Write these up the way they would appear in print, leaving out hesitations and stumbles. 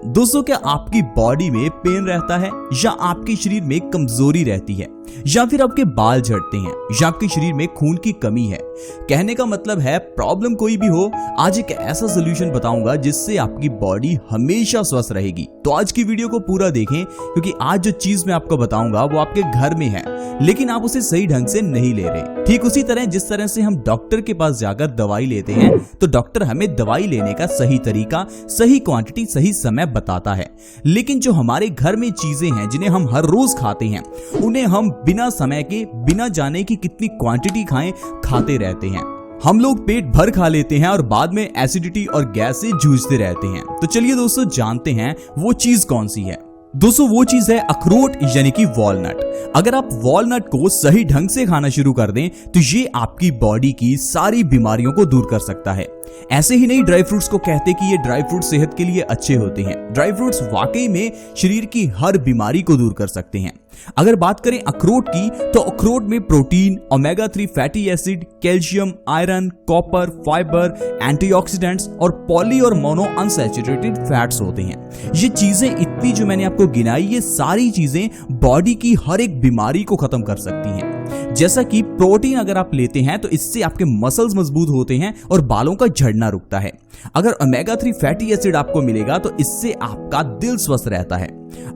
दोस्तों, क्या आपकी बॉडी में पेन रहता है, या आपके शरीर में कमजोरी रहती है, या फिर आपके बाल झड़ते हैं, या आपके शरीर में खून की कमी है? कहने का मतलब है प्रॉब्लम कोई भी हो, आज एक ऐसा सोल्यूशन बताऊंगा जिससे आपकी बॉडी हमेशा स्वस्थ रहेगी। तो आज की वीडियो को पूरा देखें, क्योंकि आज जो चीज मैं आपको बताऊंगा वो आपके घर में है, लेकिन आप उसे सही ढंग से नहीं ले रहे। ठीक उसी तरह जिस तरह से हम डॉक्टर के पास जाकर दवाई लेते हैं, तो डॉक्टर हमें दवाई लेने का सही तरीका, सही क्वांटिटी, सही समय बताता है। लेकिन जो हमारे घर में चीजें हैं जिन्हें हम हर रोज खाते हैं, उन्हें हम बिना समय के, बिना जाने की कितनी क्वांटिटी खाएं, खाते रहते हैं। हम लोग पेट भर खा लेते हैं और बाद में एसिडिटी और गैस से जूझते रहते हैं। तो चलिए दोस्तों, जानते हैं वो चीज कौन सी है। दोस्तों, वो चीज है अखरोट, यानी कि वॉलनट। अगर आप वॉलनट को सही ढंग से खाना शुरू कर दें तो ये आपकी बॉडी की सारी बीमारियों को दूर कर सकता है। ऐसे ही नहीं ड्राई फ्रूट्स को कहते कि ये ड्राई फ्रूट सेहत के लिए अच्छे होते हैं। ड्राई फ्रूट्स वाकई में शरीर की हर बीमारी को दूर कर सकते हैं। अगर बात करें अखरोट की, तो अखरोट में protein, omega 3 fatty acid, calcium, iron, copper, fibre, antioxidants और पॉली और मोनो अनसैचुरेटेड फैट्स होते हैं। ये चीजें इतनी जो मैंने आपको गिनाई, ये सारी चीजें बॉडी की हर एक बीमारी को खत्म कर सकती हैं। जैसा कि प्रोटीन अगर आप लेते हैं तो इससे आपके मसल्स मजबूत होते हैं और बालों का झड़ना रुकता है। अगर ओमेगा 3 फैटी एसिड आपको मिलेगा तो इससे आपका दिल स्वस्थ रहता है।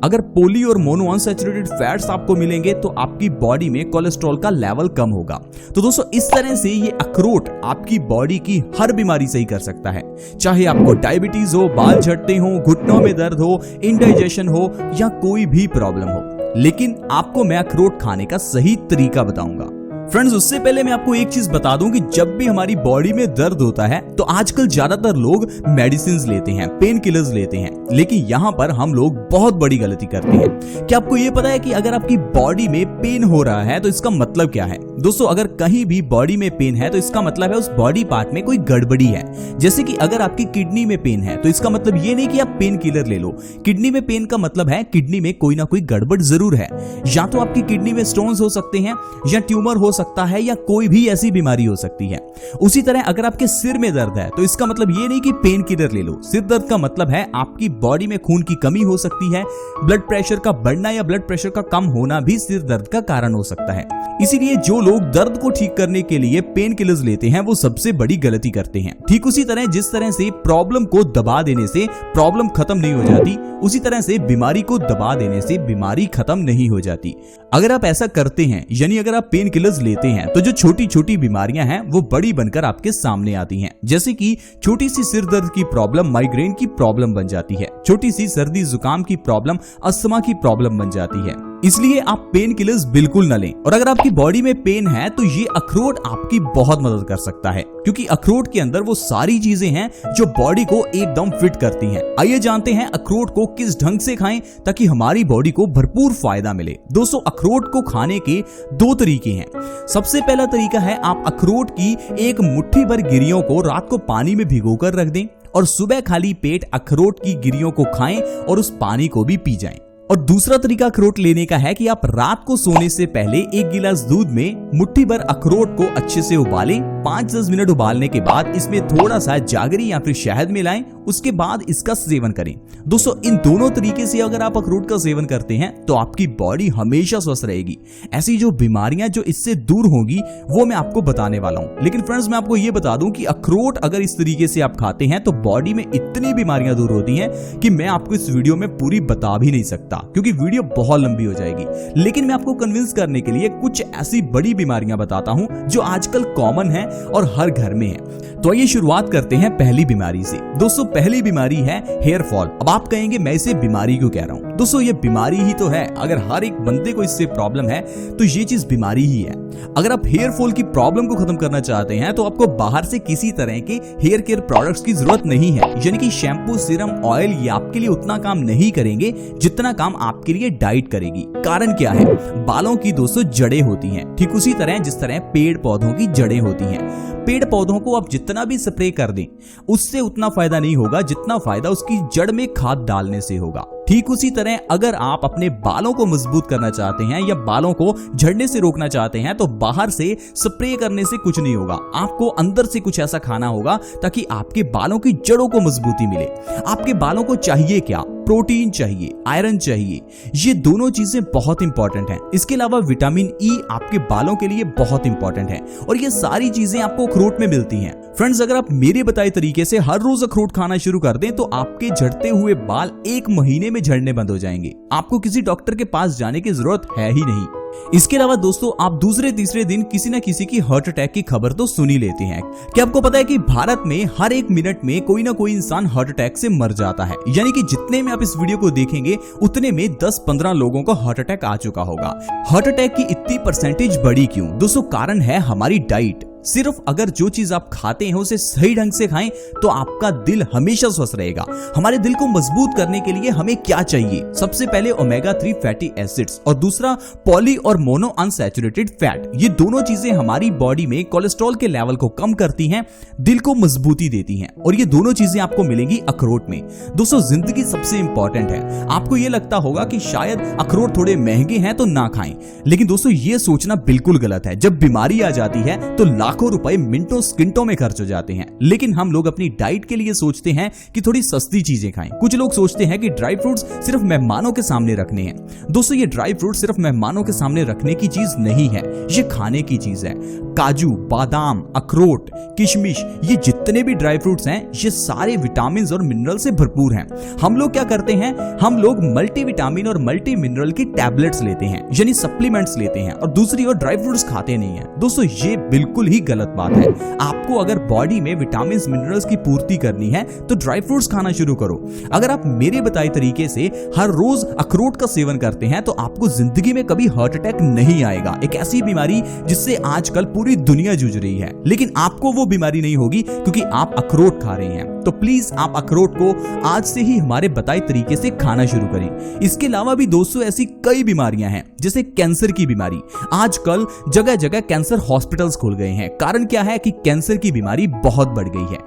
अगर पॉली और मोनो अनसैचुरेटेड फैट्स आपको मिलेंगे तो आपकी बॉडी में कोलेस्ट्रॉल का लेवल कम होगा। तो दोस्तों, इस तरह से ये अखरोट आपकी बॉडी की हर बीमारी सही कर सकता है। चाहे आपको डायबिटीज हो, बाल झड़ते हो, घुटनों में दर्द हो, इंडाइजेशन हो, या कोई भी प्रॉब्लम हो, लेकिन आपको मैं अखरोट खाने का सही तरीका बताऊंगा। फ्रेंड्स, उससे पहले मैं आपको एक चीज बता दूं कि जब भी हमारी बॉडी में दर्द होता है तो आजकल ज्यादातर लोग मेडिसिन लेते हैं, पेन किलर्स लेते हैं, लेकिन यहां पर हम लोग बहुत बड़ी गलती करते हैं। क्या आपको यह पता है कि अगर आपकी बॉडी में पेन हो रहा है तो इसका मतलब क्या है? दोस्तों, अगर कहीं भी बॉडी में पेन है तो इसका मतलब है उस बॉडी पार्ट में कोई गड़बड़ी है। जैसे कि अगर आपकी किडनी में पेन है तो इसका मतलब ये नहीं कि आप पेन किलर ले लो। किडनी में पेन का मतलब है किडनी में कोई ना कोई गड़बड़ जरूर है। या तो आपकी किडनी में स्टोन्स हो सकते हैं, या ट्यूमर हो सकता है, या कोई भी ऐसी बीमारी हो सकती है। उसी तरह अगर आपके सिर में दर्द है तो इसका मतलब ये नहीं कि पेन किलर ले लो। सिर दर्द का मतलब है आपकी बॉडी में खून की कमी हो सकती है। ब्लड प्रेशर का बढ़ना या ब्लड प्रेशर का कम होना भी सिर दर्द का कारण हो सकता है। इसीलिए जो लोग दर्द को ठीक करने के लिए पेन किलर्स लेते हैं वो सबसे बड़ी गलती करते हैं। ठीक उसी तरह जिस तरह से प्रॉब्लम को दबा देने से प्रॉब्लम खत्म नहीं हो जाती, उसी तरह से बीमारी को दबा देने से बीमारी खत्म नहीं हो जाती। अगर आप ऐसा करते हैं, यानी अगर आप पेन किलर्स लेते हैं, तो जो छोटी छोटी बीमारियां हैं वो बड़ी बनकर आपके सामने आती हैं। जैसे कि छोटी सी सिर दर्द की प्रॉब्लम माइग्रेन की प्रॉब्लम बन जाती है, छोटी सी सर्दी जुकाम की प्रॉब्लम अस्थमा की प्रॉब्लम बन जाती है। इसलिए आप पेन किलर्स बिल्कुल न लें। और अगर आपकी बॉडी में पेन है तो ये अखरोट आपकी बहुत मदद कर सकता है, क्योंकि अखरोट के अंदर वो सारी चीजें हैं जो बॉडी को एकदम फिट करती हैं। आइए जानते हैं अखरोट को किस ढंग से खाएं ताकि हमारी बॉडी को भरपूर फायदा मिले। दोस्तों, अखरोट को खाने के दो तरीके हैं। सबसे पहला तरीका है आप अखरोट की एक मुट्ठी भर गिरियों को रात को पानी में भिगोकर रख दें और सुबह खाली पेट अखरोट की गिरियों को खाएं और उस पानी को भी पी जाएं। और दूसरा तरीका अखरोट लेने का है कि आप रात को सोने से पहले एक गिलास दूध में मुट्ठी भर अखरोट को अच्छे से उबालें। 5-10 मिनट उबालने के बाद इसमें थोड़ा सा जागरी या फिर शहद मिलाएं, उसके बाद इसका सेवन करें। दोस्तों, इन दोनों तरीके से अगर आप अखरोट का सेवन करते हैं तो आपकी बॉडी हमेशा स्वस्थ रहेगी। ऐसी जो बीमारियां जो इससे दूर होंगी वो मैं आपको बताने वाला हूं। लेकिन फ्रेंड्स, मैं आपको ये बता दूं कि अखरोट अगर इस तरीके से आप खाते हैं तो बॉडी में इतनी बीमारियां दूर होती हैं कि मैं आपको इस वीडियो में पूरी बता भी नहीं सकता, क्योंकि वीडियो बहुत लंबी हो जाएगी। लेकिन मैं आपको कन्विंस करने के लिए कुछ ऐसी बड़ी बीमारियां बताता हूं जो आजकल कॉमन है और हर घर में है। तो आइए शुरुआत करते हैं पहली बीमारी से। दोस्तों, पहली बीमारी है हेयर फॉल। अब आप कहेंगे मैं इसे बीमारी क्यों कह रहा हूं? दोस्तों, ये बीमारी ही तो है। अगर हर एक बंदे को इससे प्रॉब्लम है तो ये चीज बीमारी ही है। अगर आप हेयर फॉल की प्रॉब्लम को खत्म करना चाहते हैं तो आपको बाहर से किसी तरह के हेयर केयर प्रोडक्ट्स की जरूरत नहीं है। यानी कि शैम्पू, सीरम, ऑयल ये आपके लिए उतना काम नहीं करेंगे जितना काम आपके लिए डाइट करेगी। कारण क्या है? बालों की दोस्तों जड़ें होती हैं, ठीक उसी तरह जिस तरह पेड़ पौधों की जड़ें होती हैं। पेड़ पौधों को आप जितना भी स्प्रे कर दें उससे उतना फायदा नहीं होगा जितना फायदा उसकी जड़ में खाद डालने से होगा। ठीक उसी तरह अगर आप अपने बालों को मजबूत करना चाहते हैं या बालों को झड़ने से रोकना चाहते हैं तो बाहर से स्प्रे करने से कुछ नहीं होगा। आपको अंदर से कुछ ऐसा खाना होगा ताकि आपके बालों की जड़ों को मजबूती मिले। आपके बालों को चाहिए क्या? प्रोटीन चाहिए, आयरन चाहिए, ये दोनों चीजें बहुत इंपॉर्टेंट हैं। इसके अलावा विटामिन ई आपके बालों के लिए बहुत इंपॉर्टेंट है और ये सारी चीजें आपको अखरोट में मिलती हैं। फ्रेंड्स, अगर आप मेरे बताए तरीके से हर रोज अखरोट खाना शुरू कर दें तो आपके झड़ते हुए बाल 1 महीने में झड़ने बंद हो जाएंगे। आपको किसी डॉक्टर के पास जाने की जरूरत है ही नहीं। इसके अलावा दोस्तों, आप दूसरे तीसरे दिन किसी न किसी की हार्ट अटैक की खबर तो सुन ही लेते हैं। क्या आपको पता है कि भारत में हर 1 मिनट में कोई ना कोई इंसान हार्ट अटैक से मर जाता है? यानी कि जितने में आप इस वीडियो को देखेंगे उतने में 10-15 लोगों को हार्ट अटैक आ चुका होगा। हार्ट अटैक की इतनी परसेंटेज बढ़ी क्यों? दोस्तों, कारण है हमारी डाइट। सिर्फ अगर जो चीज आप खाते हैं उसे सही ढंग से खाएं तो आपका दिल हमेशा स्वस्थ रहेगा। हमारे दिल को मजबूत करने के लिए हमें क्या चाहिए? सबसे पहले ओमेगा 3 फैटी एसिड्स और दूसरा पॉली और मोनो अनसैचुरेटेड फैट। ये दोनों चीजें हमारी बॉडी में कोलेस्ट्रॉल के लेवल को कम करती हैं, दिल को मजबूती देती हैं और ये दोनों चीजें आपको मिलेंगी अखरोट में। दोस्तों, जिंदगी सबसे इंपॉर्टेंट है। आपको ये लगता होगा कि शायद अखरोट थोड़े महंगे हैं तो ना खाएं, लेकिन दोस्तों ये सोचना बिल्कुल गलत है। जब बीमारी आ जाती है तो लाखों रुपए मिनटों सेकंडों में खर्च हो जाते हैं, लेकिन हम लोग अपनी डाइट के लिए सोचते हैं कि थोड़ी सस्ती चीजें खाएं। कुछ लोग सोचते हैं कि ड्राई फ्रूट्स सिर्फ मेहमानों के सामने रखने हैं। दोस्तों, ये ड्राई फ्रूट सिर्फ मेहमानों के सामने रखने की चीज नहीं है, ये खाने की चीज है। काजू, बादाम, अखरोट, किशमिश, ये जितने भी ड्राई फ्रूट्स हैं ये सारे विटामिन और मिनरल से भरपूर हैं। हम लोग क्या करते हैं? हम लोग मल्टीविटामिन और मल्टी मिनरल की टैबलेट्स लेते हैं, यानी सप्लीमेंट्स लेते हैं, और दूसरी ओर ड्राई फ्रूट्स खाते नहीं है। दोस्तों, ये बिल्कुल ही गलत बात है। आपको अगर बॉडी में विटामिन मिनरल्स की पूर्ति करनी है तो ड्राई फ्रूट्स खाना शुरू करो। अगर आप मेरे बताए तरीके से हर रोज अखरोट का सेवन करते हैं तो आपको जिंदगी में कभी हार्ट अटैक नहीं आएगा। एक ऐसी बीमारी जिससे आजकल पूरी दुनिया जूझ रही है, लेकिन आपको वो बीमारी नहीं होगी क्योंकि आप अखरोट खा रहे हैं। तो प्लीज आप अखरोट को आज से ही हमारे बताए तरीके से खाना शुरू करें। इसके अलावा भी दोस्तों ऐसी कई बीमारियां हैं, जैसे कैंसर की बीमारी। आजकल जगह जगह कैंसर हॉस्पिटल्स खुल गए हैं। कारण क्या है कि कैंसर की बीमारी बहुत बढ़ गई है।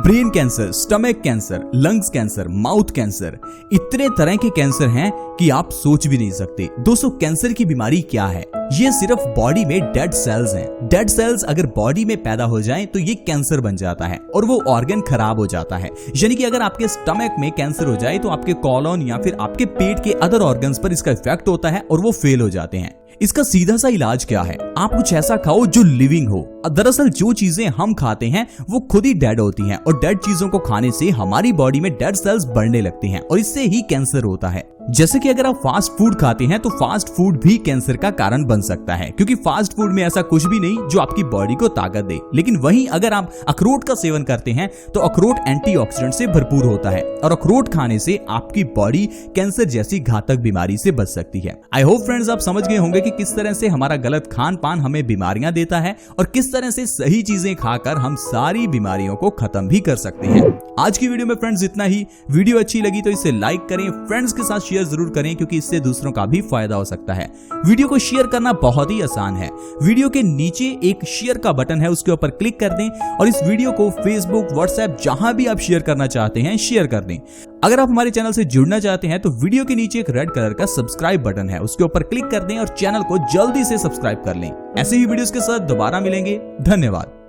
Brain cancer, stomach cancer, lungs cancer, mouth cancer, इतने तरह के कैंसर हैं कि आप सोच भी नहीं सकते। दोस्तों, कैंसर की बीमारी क्या है? ये सिर्फ बॉडी में डेड सेल्स हैं। डेड सेल्स अगर बॉडी में पैदा हो जाएं तो ये कैंसर बन जाता है और वो ऑर्गन खराब हो जाता है। यानी कि अगर आपके स्टमक में कैंसर हो जाए तो आपके कॉलन या फिर आपके पेट के अदर ऑर्गन्स पर इसका इफेक्ट होता है और वो फेल हो जाते हैं। इसका सीधा सा इलाज क्या है? आप कुछ ऐसा खाओ जो लिविंग हो। दरअसल जो चीजें हम खाते हैं वो खुद ही डेड होती हैं और डेड चीजों को खाने से हमारी बॉडी में डेड सेल्स बढ़ने लगते हैं और इससे ही कैंसर होता है। जैसे कि अगर आप फास्ट फूड खाते हैं तो फास्ट फूड भी कैंसर का कारण बन सकता है, क्योंकि फास्ट फूड में ऐसा कुछ भी नहीं जो आपकी बॉडी को ताकत दे। लेकिन वहीं अगर आप अखरोट का सेवन करते हैं तो अखरोट एंटीऑक्सीडेंट से भरपूर होता है और अखरोट खाने से आपकी बॉडी कैंसर जैसी घातक बीमारी से बच सकती है। आई होप फ्रेंड्स आप समझ गए होंगे कि किस तरह से हमारा गलत खान पान हमें बीमारियां देता है और किस तरह से सही चीजें खाकर हम सारी बीमारियों को खत्म भी कर सकते हैं। आज की वीडियो में फ्रेंड्स इतना ही। वीडियो अच्छी लगी तो इसे लाइक करें, फ्रेंड्स के साथ शेयर जरूर करें क्योंकि इससे दूसरों का भी फायदा हो सकता है। वीडियो को शेयर करना बहुत ही आसान है। वीडियो के नीचे एक शेयर का बटन है, उसके ऊपर क्लिक कर दें और इस वीडियो को फेसबुक, व्हाट्सएप, जहां भी आप शेयर करना चाहते हैं शेयर कर दें। अगर आप हमारे चैनल से जुड़ना चाहते हैं तो वीडियो के नीचे एक रेड कलर का सब्सक्राइब बटन है, उसके ऊपर क्लिक कर दें और चैनल को जल्दी से सब्सक्राइब कर लें। ऐसे ही वीडियोस के साथ दोबारा मिलेंगे। धन्यवाद।